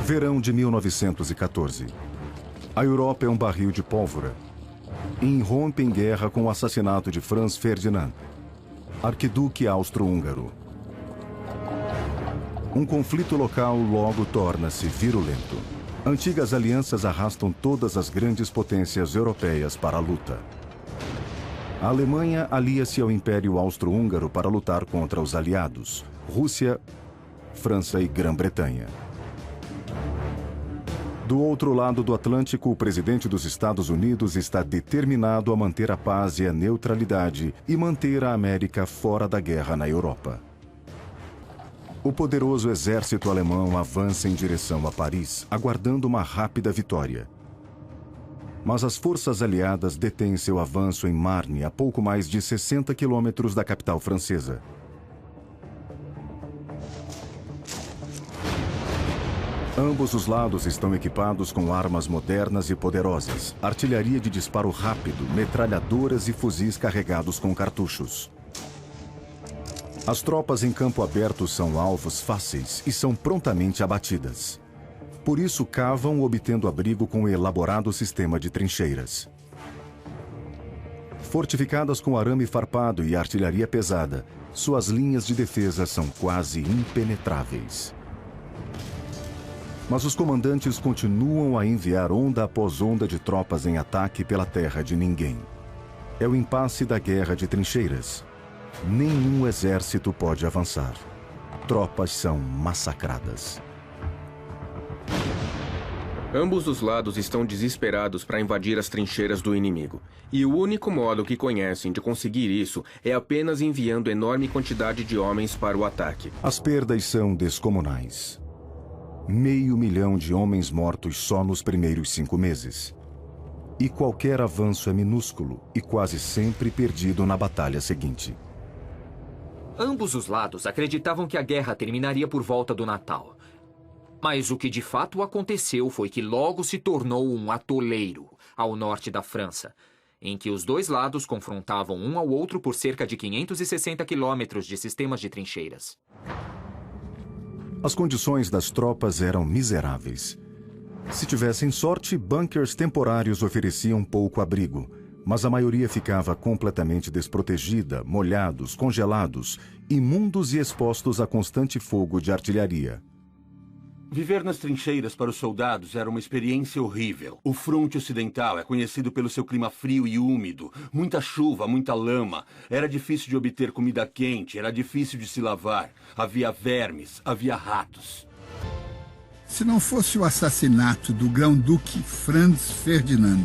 Verão de 1914. A Europa é um barril de pólvora e irrompe em guerra com o assassinato de Franz Ferdinand, arquiduque austro-húngaro. Um conflito local logo torna-se virulento. Antigas alianças arrastam todas as grandes potências europeias para a luta. A Alemanha alia-se ao Império Austro-Húngaro para lutar contra os aliados, Rússia, França e Grã-Bretanha. Do outro lado do Atlântico, o presidente dos Estados Unidos está determinado a manter a paz e a neutralidade e manter a América fora da guerra na Europa. O poderoso exército alemão avança em direção a Paris, aguardando uma rápida vitória. Mas as forças aliadas detêm seu avanço em Marne, a pouco mais de 60 quilômetros da capital francesa. Ambos os lados estão equipados com armas modernas e poderosas, artilharia de disparo rápido, metralhadoras e fuzis carregados com cartuchos. As tropas em campo aberto são alvos fáceis e são prontamente abatidas. Por isso cavam obtendo abrigo com um elaborado sistema de trincheiras. Fortificadas com arame farpado e artilharia pesada, suas linhas de defesa são quase impenetráveis. Mas os comandantes continuam a enviar onda após onda de tropas em ataque pela terra de ninguém. É o impasse da guerra de trincheiras. Nenhum exército pode avançar. Tropas são massacradas. Ambos os lados estão desesperados para invadir as trincheiras do inimigo. E o único modo que conhecem de conseguir isso é apenas enviando enorme quantidade de homens para o ataque. As perdas são descomunais. 500 mil de homens mortos só nos primeiros 5 meses. E qualquer avanço é minúsculo e quase sempre perdido na batalha seguinte. Ambos os lados acreditavam que a guerra terminaria por volta do Natal. Mas o que de fato aconteceu foi que logo se tornou um atoleiro ao norte da França, em que os dois lados confrontavam um ao outro por cerca de 560 quilômetros de sistemas de trincheiras. As condições das tropas eram miseráveis. Se tivessem sorte, bunkers temporários ofereciam pouco abrigo, mas a maioria ficava completamente desprotegida, molhados, congelados, imundos e expostos a constante fogo de artilharia. Viver nas trincheiras para os soldados era uma experiência horrível. O fronte ocidental é conhecido pelo seu clima frio e úmido, muita chuva, muita lama. Era difícil de obter comida quente, era difícil de se lavar. Havia vermes, havia ratos. Se não fosse o assassinato do grão-duque Franz Ferdinand,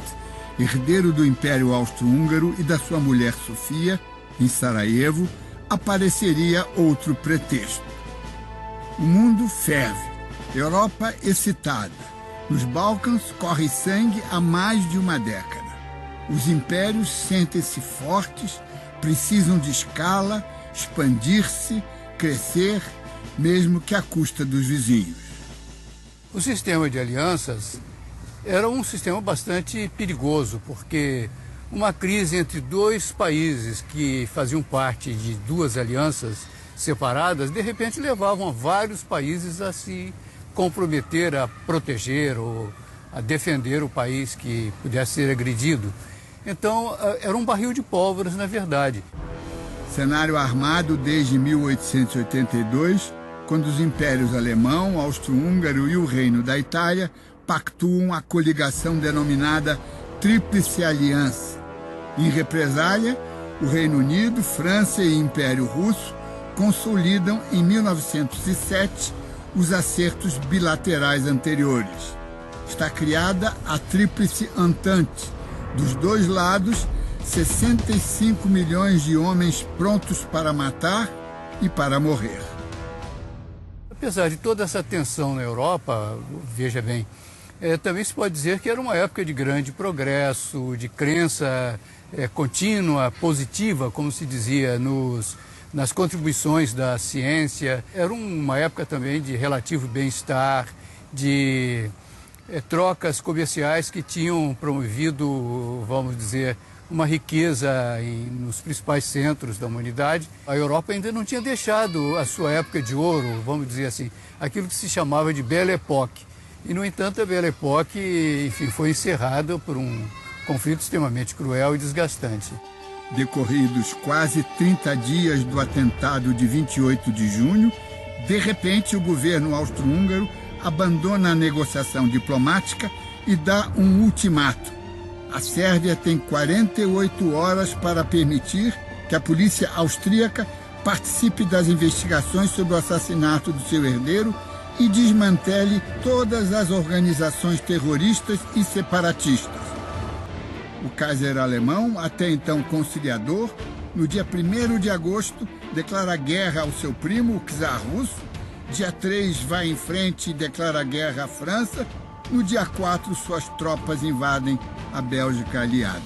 herdeiro do Império Austro-Húngaro, e da sua mulher Sofia, em Sarajevo, apareceria outro pretexto. O mundo ferve. Europa excitada. Nos Balcãs corre sangue há mais de uma década. Os impérios sentem-se fortes, precisam de escala, expandir-se, crescer, mesmo que à custa dos vizinhos. O sistema de alianças era um sistema bastante perigoso, porque uma crise entre dois países que faziam parte de duas alianças separadas, de repente levavam vários países a se comprometer a proteger ou a defender o país que pudesse ser agredido. Então, era um barril de pólvora, na verdade. Cenário armado desde 1882, quando os impérios alemão, austro-húngaro e o Reino da Itália pactuam a coligação denominada Tríplice Aliança. Em represália, o Reino Unido, França e Império Russo consolidam em 1907 os acertos bilaterais anteriores. Está criada a Tríplice Entente. Dos dois lados, 65 milhões de homens prontos para matar e para morrer. Apesar de toda essa tensão na Europa, veja bem, também se pode dizer que era uma época de grande progresso, de crença contínua, positiva, como se dizia nas contribuições da ciência. Era uma época também de relativo bem-estar, de trocas comerciais que tinham promovido, vamos dizer, uma riqueza nos principais centros da humanidade. A Europa ainda não tinha deixado a sua época de ouro, vamos dizer assim, aquilo que se chamava de Belle Époque. E, no entanto, a Belle Époque, enfim, foi encerrada por um conflito extremamente cruel e desgastante. Decorridos quase 30 dias do atentado de 28 de junho, de repente o governo austro-húngaro abandona a negociação diplomática e dá um ultimato. A Sérvia tem 48 horas para permitir que a polícia austríaca participe das investigações sobre o assassinato do seu herdeiro e desmantele todas as organizações terroristas e separatistas. O Kaiser alemão, até então conciliador, no dia 1º de agosto, declara guerra ao seu primo, o czar russo. Dia 3, vai em frente e declara guerra à França. No dia 4, suas tropas invadem a Bélgica aliada.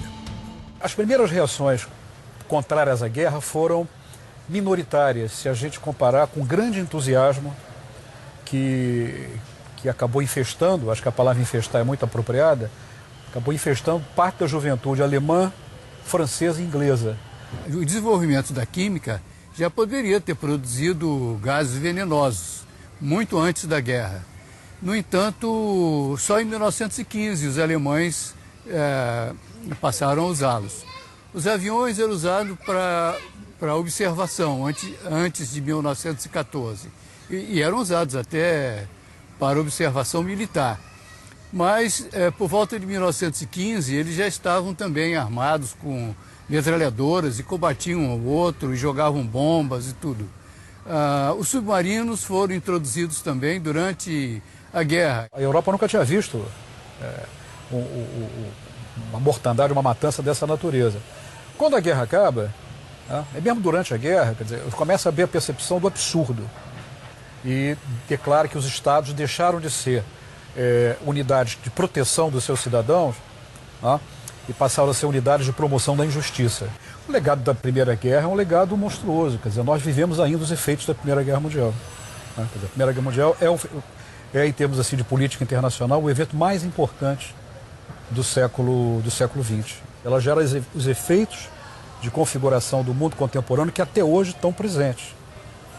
As primeiras reações contrárias à guerra foram minoritárias, se a gente comparar com o grande entusiasmo que acabou infestando, acho que a palavra infestar é muito apropriada, acabou infestando parte da juventude alemã, francesa e inglesa. O desenvolvimento da química já poderia ter produzido gases venenosos, muito antes da guerra. No entanto, só em 1915 os alemães passaram a usá-los. Os aviões eram usados para observação antes de 1914 e eram usados até para observação militar. Mas, por volta de 1915, eles já estavam também armados com metralhadoras e combatiam um ao outro e jogavam bombas e tudo. Os submarinos foram introduzidos também durante a guerra. A Europa nunca tinha visto uma mortandade, uma matança dessa natureza. Quando a guerra acaba, mesmo durante a guerra, quer dizer, começa a haver a percepção do absurdo e declara que os estados deixaram de ser unidades de proteção dos seus cidadãos e passaram a ser unidades de promoção da injustiça. O legado da Primeira Guerra é um legado monstruoso, quer dizer, nós vivemos ainda os efeitos da Primeira Guerra Mundial. Quer dizer, a Primeira Guerra Mundial em termos assim, de política internacional, o evento mais importante do século XX. Ela gera os efeitos de configuração do mundo contemporâneo que até hoje estão presentes.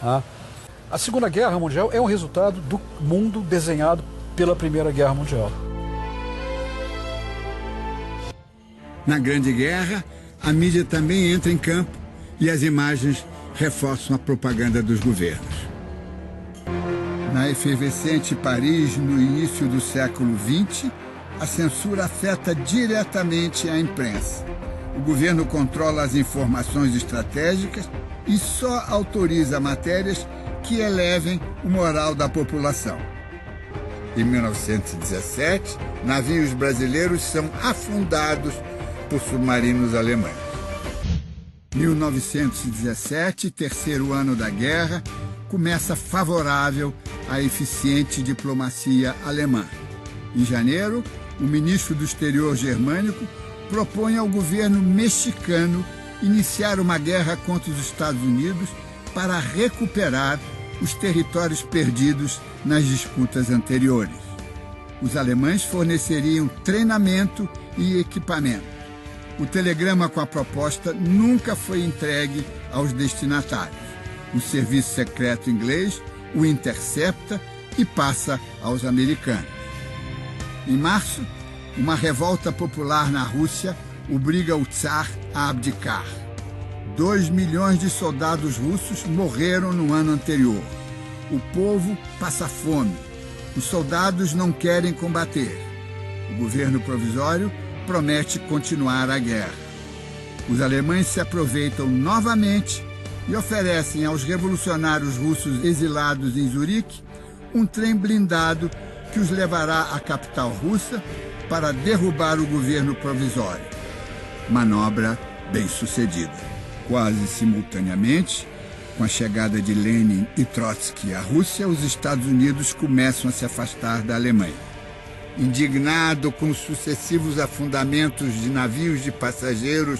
A Segunda Guerra Mundial é um resultado do mundo desenhado pela Primeira Guerra Mundial. Na Grande Guerra, a mídia também entra em campo e as imagens reforçam a propaganda dos governos. Na efervescente Paris, no início do século XX, a censura afeta diretamente a imprensa. O governo controla as informações estratégicas e só autoriza matérias que elevem o moral da população. Em 1917, navios brasileiros são afundados por submarinos alemães. 1917, terceiro ano da guerra, começa favorável à eficiente diplomacia alemã. Em janeiro, o ministro do Exterior germânico propõe ao governo mexicano iniciar uma guerra contra os Estados Unidos para recuperar os territórios perdidos nas disputas anteriores. Os alemães forneceriam treinamento e equipamento. O telegrama com a proposta nunca foi entregue aos destinatários. O serviço secreto inglês o intercepta e passa aos americanos. Em março, uma revolta popular na Rússia obriga o czar a abdicar. 2 milhões de soldados russos morreram no ano anterior. O povo passa fome. Os soldados não querem combater. O governo provisório promete continuar a guerra. Os alemães se aproveitam novamente e oferecem aos revolucionários russos exilados em Zurique um trem blindado que os levará à capital russa para derrubar o governo provisório. Manobra bem-sucedida. Quase simultaneamente, com a chegada de Lenin e Trotsky à Rússia, os Estados Unidos começam a se afastar da Alemanha. Indignado com os sucessivos afundamentos de navios de passageiros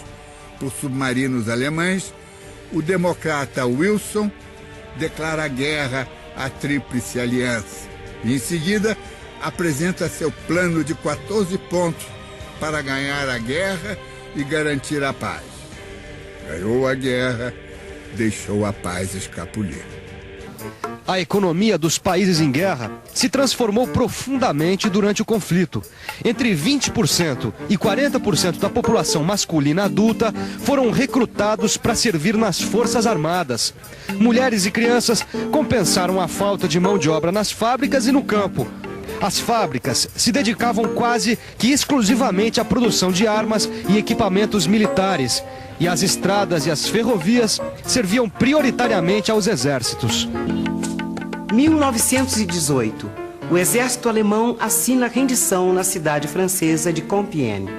por submarinos alemães, o democrata Wilson declara guerra à Tríplice Aliança e, em seguida, apresenta seu plano de 14 pontos para ganhar a guerra e garantir a paz. Ganhou a guerra, deixou a paz escapulir. A economia dos países em guerra se transformou profundamente durante o conflito. Entre 20% e 40% da população masculina adulta foram recrutados para servir nas Forças Armadas. Mulheres e crianças compensaram a falta de mão de obra nas fábricas e no campo. As fábricas se dedicavam quase que exclusivamente à produção de armas e equipamentos militares. E as estradas e as ferrovias serviam prioritariamente aos exércitos. 1918. O exército alemão assina a rendição na cidade francesa de Compiègne.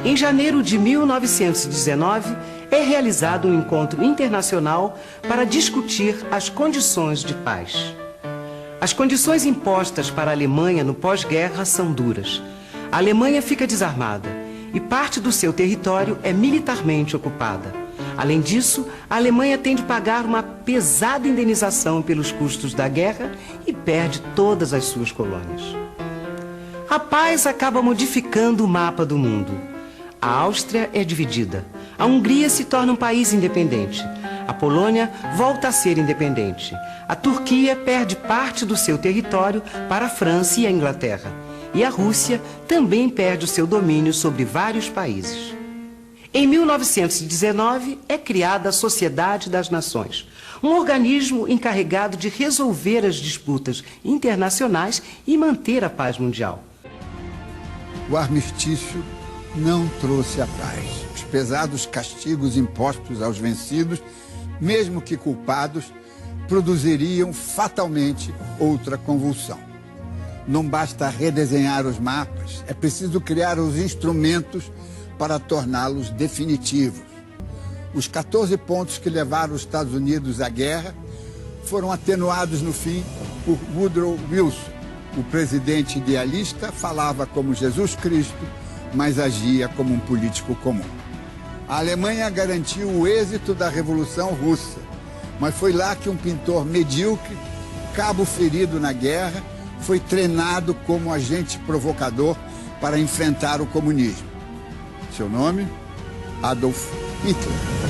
Em janeiro de 1919, é realizado um encontro internacional para discutir as condições de paz. As condições impostas para a Alemanha no pós-guerra são duras. A Alemanha fica desarmada e parte do seu território é militarmente ocupada. Além disso, a Alemanha tem de pagar uma pesada indenização pelos custos da guerra e perde todas as suas colônias. A paz acaba modificando o mapa do mundo. A Áustria é dividida. A Hungria se torna um país independente. A Polônia volta a ser independente. A Turquia perde parte do seu território para a França e a Inglaterra. E a Rússia também perde o seu domínio sobre vários países. Em 1919, é criada a Sociedade das Nações, um organismo encarregado de resolver as disputas internacionais e manter a paz mundial. O armistício não trouxe a paz. Os pesados castigos impostos aos vencidos, mesmo que culpados, produziriam fatalmente outra convulsão. Não basta redesenhar os mapas, é preciso criar os instrumentos para torná-los definitivos. Os 14 pontos que levaram os Estados Unidos à guerra foram atenuados no fim por Woodrow Wilson. O presidente idealista falava como Jesus Cristo, mas agia como um político comum. A Alemanha garantiu o êxito da Revolução Russa, mas foi lá que um pintor medíocre, cabo ferido na guerra, foi treinado como agente provocador para enfrentar o comunismo. Seu nome? Adolf Hitler.